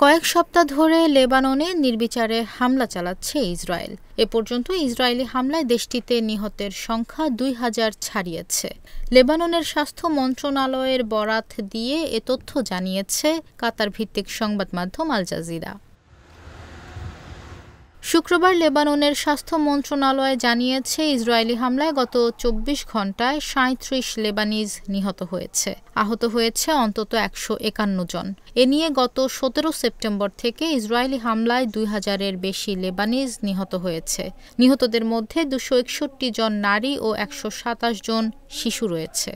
কয়েক সপ্তাহ ধরে লেবাননে নির্বিচারে হামলা চালাচ্ছে ইসরায়েল। এ পর্যন্ত ইসরায়েলি হামলায় দেশটিতে নিহতের সংখ্যা ২,০০০ ছাড়িয়েছে। লেবাননের স্বাস্থ্য মন্ত্রণালয়ের বরাত দিয়ে এ তথ্য জানিয়েছে কাতার ভিত্তিক সংবাদ মাধ্যম আল জাজিরা। শুক্রবার লেবাননের স্বাস্থ্য মন্ত্রণালয় জানিয়েছে, ইসরায়েলি হামলায় গত ২৪ ঘণ্টায় ৩৭ লেবানিজ নিহত হয়েছে। আহত হয়েছে অন্তত ১৫১ জন। এ নিয়ে গত ১৭ সেপ্টেম্বর থেকে ইসরায়েলি হামলায় ২,০০০-এর বেশি লেবানিজ নিহত হয়েছে। নিহতদের মধ্যে ২৬১ জন নারী ও ১২৭ জন শিশু রয়েছে।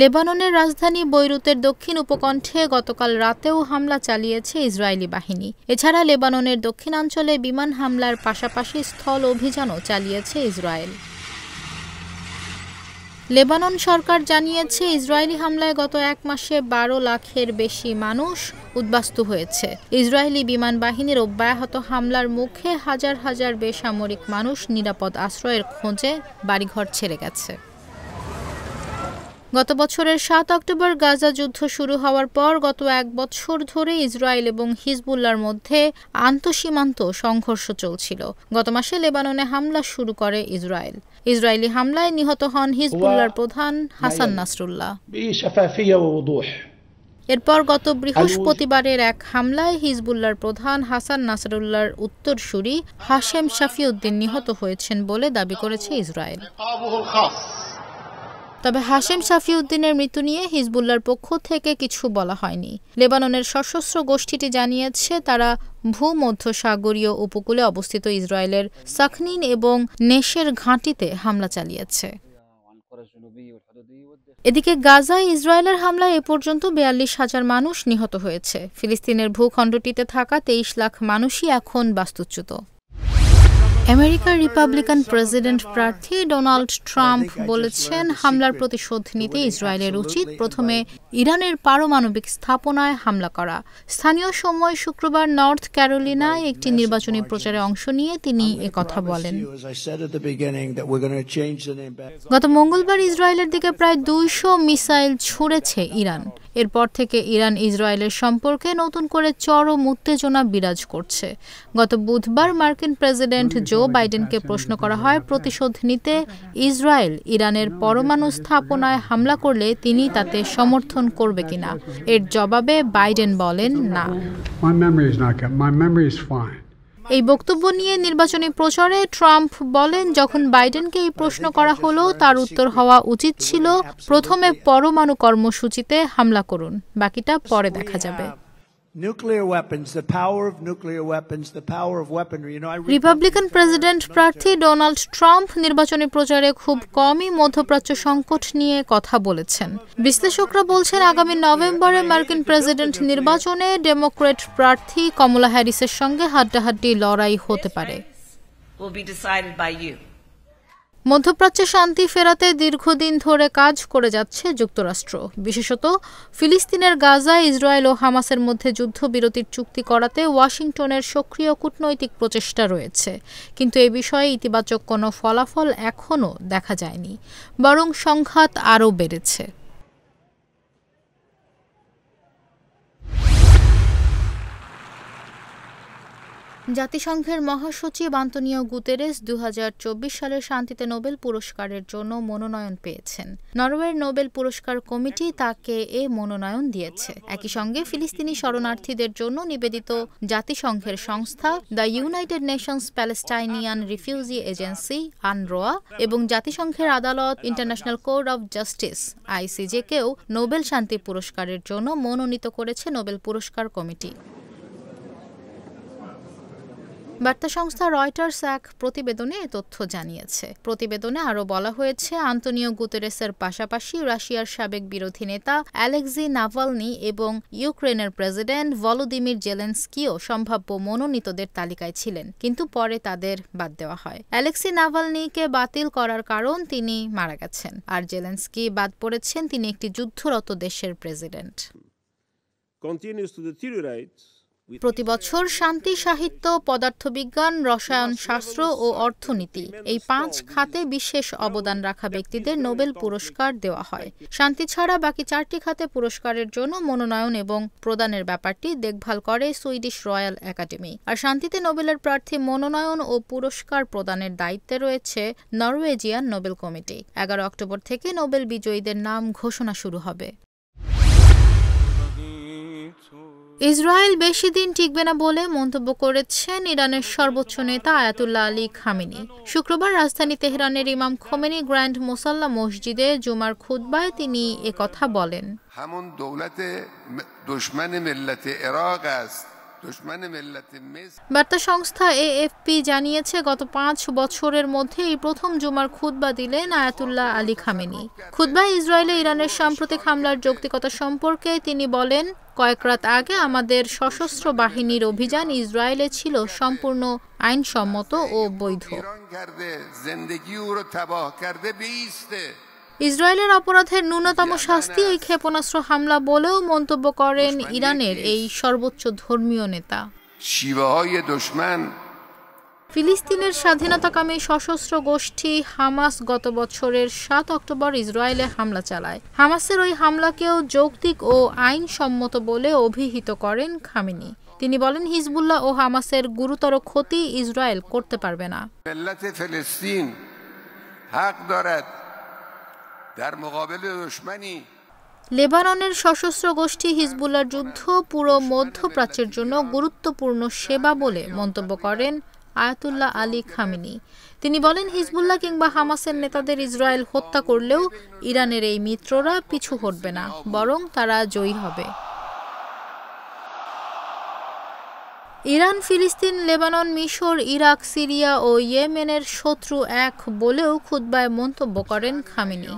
লেবাননের রাজধানী বৈরুতের দক্ষিণ উপকণ্ঠে গতকাল রাতেও হামলা চালিয়েছে ইসরায়েলি বাহিনী। এছাড়া লেবাননের দক্ষিণাঞ্চলে বিমান হামলার পাশাপাশি স্থল অভিযানও চালিয়েছে ইসরায়েল। লেবানন সরকার জানিয়েছে, ইসরায়েলি হামলায় গত এক মাসে ১২ লাখের বেশি মানুষ উদ্বাস্তু হয়েছে। ইসরায়েলি বিমান বাহিনীর অব্যাহত হামলার মুখে হাজার হাজার বেসামরিক মানুষ নিরাপদ আশ্রয়ের খোঁজে বাড়িঘর ছেড়ে গেছে। গত বছরের ৭ অক্টোবর গাজা যুদ্ধ শুরু হওয়ার পর গত এক বছর ধরে ইসরায়েল এবং হিজবুল্লাহর মধ্যে আন্তঃসীমান্ত সংঘর্ষ চলছিল। গত মাসে লেবাননে হামলা শুরু করে ইসরায়েল। ইসরায়েলি হামলায় নিহত হন হিজবুল্লাহর প্রধান হাসান নাসরুল্লাহ। এরপর গত বৃহস্পতিবারের এক হামলায় হিজবুল্লাহর প্রধান হাসান নাসরুল্লাহর উত্তরসূরি হাশেম শাফিউদ্দিন নিহত হয়েছেন বলে দাবি করেছে ইসরায়েল। তবে হাশেম শাফিউদ্দিনের মৃত্যু নিয়ে হিজবুল্লাহর পক্ষ থেকে কিছু বলা হয়নি। লেবাননের সশস্ত্র গোষ্ঠীটি জানিয়েছে, তারা ভূমধ্যসাগরীয় উপকূলে অবস্থিত ইসরায়েলের সাখনিন এবং নেশের ঘাঁটিতে হামলা চালিয়েছে। এদিকে গাজায় ইসরায়েলের হামলায় এ পর্যন্ত ৪২,০০০ মানুষ নিহত হয়েছে। ফিলিস্তিনের ভূখণ্ডটিতে থাকা ২৩ লাখ মানুষই এখন বাস্তুচ্যুত। আমেরিকার রিপাবলিকান প্রেসিডেন্ট প্রার্থী ডোনাল্ড ট্রাম্প বলেছেন, হামলার প্রতিশোধ নিতে ইসরায়েলের উচিত প্রথমে ইরানের পারমাণবিক স্থাপনায় হামলা করা। স্থানীয় সময় শুক্রবার নর্থ ক্যারোলিনায় একটি নির্বাচনী প্রচারে অংশ নিয়ে তিনি একথা বলেন। গত মঙ্গলবার ইসরায়েলের দিকে প্রায় ২০০ মিসাইল ছুঁড়েছে ইরান। এরপর থেকে ইরান ইসরায়েলের সম্পর্কে নতুন করে চরম উত্তেজনা বিরাজ করছে। গত বুধবার মার্কিন প্রেসিডেন্ট জো বাইডেনকে প্রশ্ন করা হয়, প্রতিশোধ নিতে ইসরায়েল ইরানের পরমাণু স্থাপনায় হামলা করলে তিনি তাতে সমর্থন করবে কিনা। এর জবাবে বাইডেন বলেন, না। এই বক্তব্য নিয়ে নির্বাচনী প্রচারে ট্রাম্প বলেন, যখন বাইডেনকে এই প্রশ্ন করা হলো, তার উত্তর হওয়া উচিত ছিল, প্রথমে পরমাণু কর্মসূচিতে হামলা করুন, বাকিটা পরে দেখা যাবে। রিপাবলিকান প্রেসিডেন্ট প্রার্থী ডোনাল্ড ট্রাম্প নির্বাচনী প্রচারে খুব কমই মধ্যপ্রাচ্য সংকট নিয়ে কথা বলেছেন। বিশ্লেষকরা বলছেন, আগামী নভেম্বরে মার্কিন প্রেসিডেন্ট নির্বাচনে ডেমোক্র্যাট প্রার্থী কমলা হ্যারিসের সঙ্গে হাড্ডাহাড্ডি লড়াই হতে পারে। মধ্যপ্রাচ্যে শান্তি ফেরাতে দীর্ঘদিন ধরে কাজ করে যাচ্ছে যুক্তরাষ্ট্র। বিশেষত ফিলিস্তিনের গাজায় ইসরায়েল ও হামাসের মধ্যে যুদ্ধবিরতির চুক্তি করাতে ওয়াশিংটনের সক্রিয় কূটনৈতিক প্রচেষ্টা রয়েছে। কিন্তু এ বিষয়ে ইতিবাচক কোনো ফলাফল এখনও দেখা যায়নি, বরং সংঘাত আরও বেড়েছে। জাতিসংঘের মহাসচিব আন্তোনিও গুতেরেস ২০২৪ সালের শান্তিতে নোবেল পুরস্কারের জন্য মনোনয়ন পেয়েছেন। নরওয়ের নোবেল পুরস্কার কমিটি তাকে এ মনোনয়ন দিয়েছে। একই সঙ্গে ফিলিস্তিনি শরণার্থীদের জন্য নিবেদিত জাতিসংঘের সংস্থা the United Nations Palestinian Refugee Agency আনরোয়া এবং জাতিসংঘের আদালত ইন্টারন্যাশনাল কোর্ট অব জাস্টিস ICJ-কেও নোবেল শান্তি পুরস্কারের জন্য মনোনীত করেছে নোবেল পুরস্কার কমিটি। বার্তা সংস্থা রয়টার্স এক প্রতিবেদনে এ তথ্য জানিয়েছে। প্রতিবেদনে আরও বলা হয়েছে, আন্তোনিও গুতেরেসের পাশাপাশি রাশিয়ার সাবেক বিরোধী নেতা অ্যালেক্সি নাভালনি এবং ইউক্রেনের প্রেসিডেন্ট ভলোদিমির জেলেনস্কিও সম্ভাব্য মনোনীতদের তালিকায় ছিলেন, কিন্তু পরে তাদের বাদ দেওয়া হয়। অ্যালেক্সি নাভালনিকে বাতিল করার কারণ তিনি মারা গেছেন, আর জেলেনস্কি বাদ পড়েছেন, তিনি একটি যুদ্ধরত দেশের প্রেসিডেন্ট। প্রতিবছর শান্তি সাহিত্য, পদার্থবিজ্ঞান, রসায়ন শাস্ত্র ও অর্থনীতি এই 5 খাতে বিশেষ অবদান রাখা ব্যক্তিদের নোবেল পুরস্কার দেওয়া হয়। শান্তি ছাড়া বাকি 4টি খাতে পুরস্কারের জন্য মনোনয়ন এবং প্রদানের ব্যাপারটি দেখভাল করে সুইডিশ রয়্যাল একাডেমি। আর শান্তিতে নোবেলের প্রার্থী মনোনয়ন ও পুরস্কার প্রদানের দায়িত্বে রয়েছে নরওয়েজিয়ান নোবেল কমিটি। 11 অক্টোবর থেকে নোবেল বিজয়ীদের নাম ঘোষণা শুরু হবে। ইসরায়েল বেশি দিন টিকবে না বলে মন্তব্য করেছেন ইরানের সর্বোচ্চ নেতা আয়াতুল্লাহ আলী খামেনি। শুক্রবার রাজধানী তেহরানের ইমাম খোমেনি গ্র্যান্ড মোসাল্লা মসজিদে জুমার খুতবায় তিনি একথা বলেন। বার্তা সংস্থা এএফপি জানিয়েছে, গত 5 বছরের মধ্যে এই প্রথম জুমার খুতবা দিলেন আয়াতুল্লাহ আলী খামেনি। খুতবায় ইসরায়েলে ইরানের সাম্প্রতিক হামলার যৌক্তিকতা সম্পর্কে তিনি বলেন, কয়েক রাত আগে আমাদের সশস্ত্র বাহিনীর অভিযান ইসরায়েলে ছিল সম্পূর্ণ আইনসম্মত ও বৈধ। ইসরায়েলের অপরাধের ন্যূনতম শাস্তি এই ক্ষেপণাস্ত্র হামলা বলেও মন্তব্য করেন ইরানের এই সর্বোচ্চ ধর্মীয় নেতা। ফিলিস্তিনের স্বাধীনতাকামী সশস্ত্র গোষ্ঠী হামাস গত বছরের 7 অক্টোবর ইসরায়েলে হামলা চালায়। হামাসের ওই হামলাকেও যৌক্তিক ও আইনসম্মত বলে অভিহিত করেন খামেনি। তিনি বলেন, হিজবুল্লাহ ও হামাসের গুরুতর ক্ষতি ইসরায়েল করতে পারবে না। লেবাননের সশস্ত্র গোষ্ঠী হিজবুল্লাহর যুদ্ধ পুরো মধ্যপ্রাচ্যের জন্য গুরুত্বপূর্ণ সেবা বলে মন্তব্য করেন আয়াতুল্লাহ আলী খামেনি। তিনি বলেন, হিজবুল্লাহ কিংবা হামাসের নেতাদের ইসরায়েল হত্যা করলেও ইরানের এই মিত্ররা পিছু হটবে না, বরং তারা জয়ী হবে। ইরান, ফিলিস্তিন, লেবানন, মিশর, ইরাক, সিরিয়া ও ইয়েমেনের শত্রু এক বলেও খুতবায় মন্তব্য করেন খামেনি।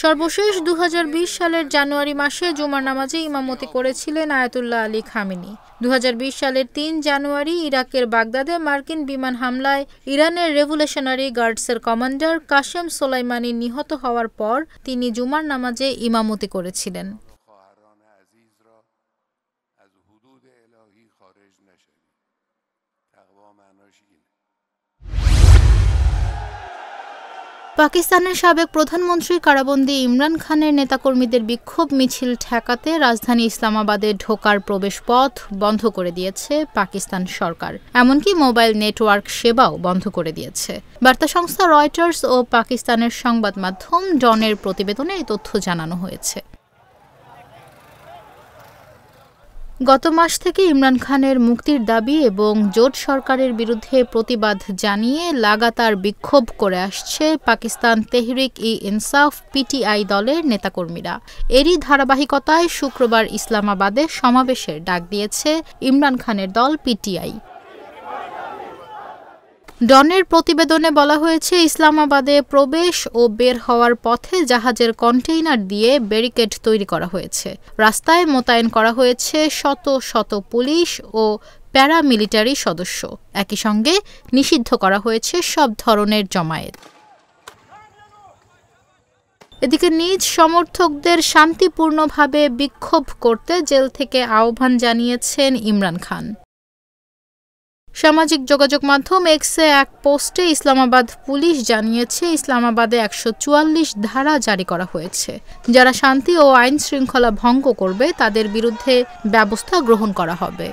সর্বশেষ 2020 সালের জানুয়ারি মাসে জুমার নামাজে ইমামতি করেছিলেন আয়াতুল্লাহ আলী খামেনি। 2020 সালের 3 জানুয়ারি ইরাকের বাগদাদে মার্কিন বিমান হামলায় ইরানের রেভলিউশনারি গার্ডসের কমান্ডার কাশেম সোলাইমানি নিহত হওয়ার পর তিনি জুমার নামাজে ইমামতি করেছিলেন। পাকিস্তানের সাবেক প্রধানমন্ত্রী কারাবন্দী ইমরান খানের নেতাকর্মীদের বিক্ষোভ মিছিল ঠেকাতে রাজধানী ইসলামাবাদে ঢোকার প্রবেশপথ বন্ধ করে দিয়েছে পাকিস্তান সরকার। এমনকি মোবাইল নেটওয়ার্ক সেবাও বন্ধ করে দিয়েছে। বার্তা সংস্থা রয়টার্স ও পাকিস্তানের সংবাদ মাধ্যম ডনের প্রতিবেদনে এই তথ্য জানানো হয়েছে। গত মাস থেকে ইমরান খানের মুক্তির দাবি এবং জোট সরকারের বিরুদ্ধে প্রতিবাদ জানিয়ে লাগাতার বিক্ষোভ করে আসছে পাকিস্তান তেহরিক-ই-ইনসাফ পিটিআই দলের নেতাকর্মীরা। এরই ধারাবাহিকতায় শুক্রবার ইসলামাবাদে সমাবেশের ডাক দিয়েছে ইমরান খানের দল পিটিআই। ডনের প্রতিবেদনে বলা হয়েছে, ইসলামাবাদে প্রবেশ ও বের হওয়ার পথে জাহাজের কন্টেইনার দিয়ে ব্যারিকেড তৈরি করা হয়েছে। রাস্তায় মোতায়েন করা হয়েছে শত শত পুলিশ ও প্যারামিলিটারি সদস্য। একই সঙ্গে নিষিদ্ধ করা হয়েছে সব ধরনের জমায়েত। এদিকে নিজ সমর্থকদের শান্তিপূর্ণভাবে বিক্ষোভ করতে জেল থেকে আহ্বান জানিয়েছেন ইমরান খান। সামাজিক যোগাযোগ মাধ্যম এক্সে এক পোস্টে ইসলামাবাদ পুলিশ জানিয়েছে, ইসলামাবাদে 144 ধারা জারি করা হয়েছে। যারা শান্তি ও আইন শৃঙ্খলা ভঙ্গ করবে তাদের বিরুদ্ধে ব্যবস্থা গ্রহণ করা হবে।